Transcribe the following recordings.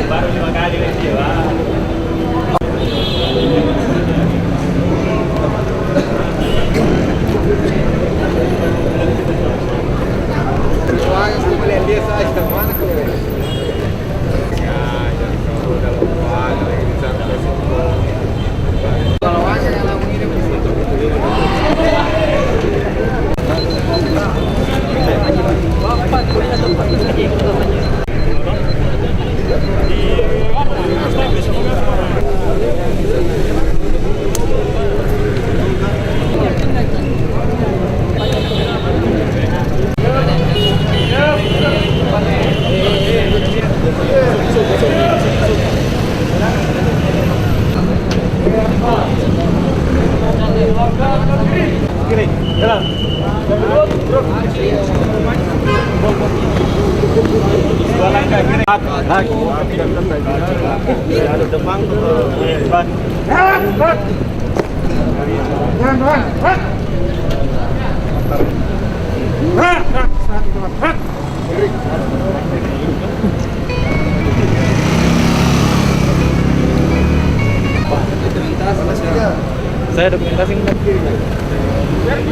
Baru 5 kali lagi ya. Kiri, jalan. Dua langkah kiri. Ada demang ban. Saya dokumentasi kiri.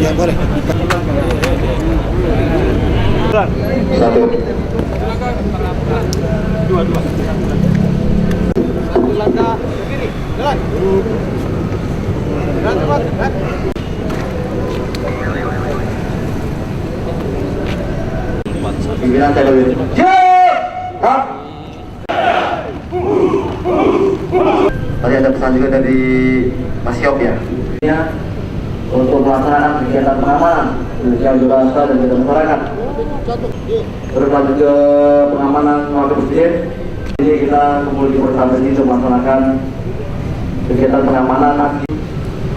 Ya boleh. Satu. Dua. Satu langkah kiri. Jalan. Jalan cepat. Pimpinan teknologi. Tadi ada pesan juga dari Mas Yop ya. Untuk melaksanakan kegiatan pengamanan yang berasa dan juga masyarakat. Berlanjut ke pengamanan wakil presiden. Ini kita kumpul di Polrestabes ini untuk melaksanakan kegiatan pengamanan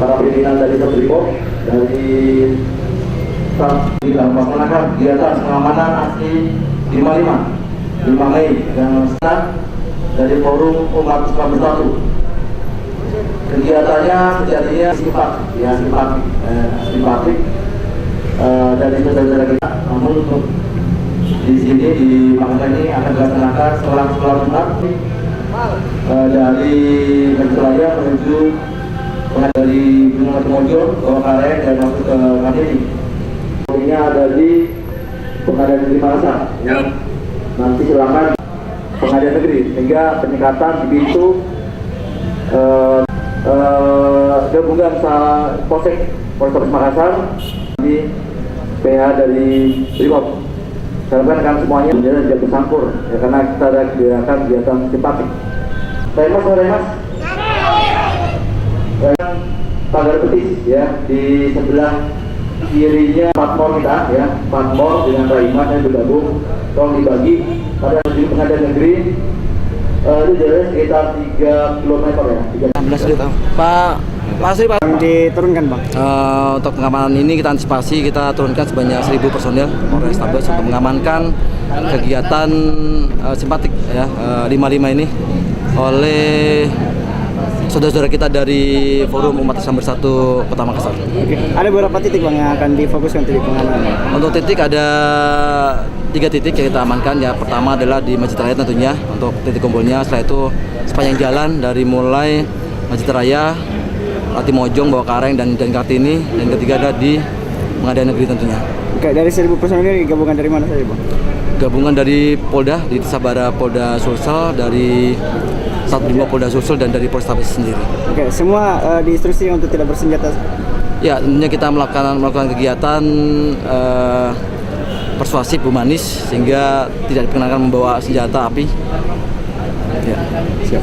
para pimpinan dari Brimob dari dalam melaksanakan kegiatan pengamanan aksi 5 Mei yang dari Forum Umat Islam Bersatu. Kegiatannya sejatinya simpatik dari saudara-saudara kita. Namun untuk di sini di Makassar ini akan dilaksanakan seorang sunat dari Persebaya menuju dari Gunung Mojo, Bawakaren dan masuk ke Kandini. Ini ada di Pengadilan Negeri Makassar. Ya. Nanti silakan Pengadilan Negeri sehingga penyekatan di pintu gabungan Polrestabes Makassar di PH dari Brimob. Harapkan akan semuanya menjadi tidak bersangkur ya, karena kita ada kegiatan simpatik. Remas pagar betis ya di sebelah kirinya Patmor kita ya, Patmor dengan Raiman yang bergabung. Tolong dibagi pada di Pengadilan Negeri. Itu jaraknya sekitar 3 km ya. 16 Pak Asri Pak diturunkan Bang. Untuk pengamanan ini kita antisipasi, kita turunkan sebanyak 1.000 personil Polrestabes untuk mengamankan kegiatan simpatik ya 55 ini oleh saudara-saudara kita dari Forum Umat Islam Bersatu Kota Makassar. Oke. Ada beberapa titik Bang yang akan difokuskan untuk pengamanan? Untuk titik ada 3 titik yang kita amankan. Ya, pertama adalah di Masjid Raya tentunya untuk titik kumpulnya. Setelah itu sepanjang jalan dari mulai Masjid Raya, Latimojong, Bawakaren dan Kartini. Dan ketiga ada di Pengadilan Negeri tentunya. Oke, dari 1.000 personil ini gabungan dari mana saja Bang? Gabungan dari Polda, di Sabara Polda Sulsel, dari Satbrimob Polda Sulsel dan dari Polrestabes sendiri. Oke, semua diinstruksi untuk tidak bersenjata. Ya, tentunya kita melakukan kegiatan persuasif humanis sehingga tidak diperkenankan membawa senjata api. Ya, siap.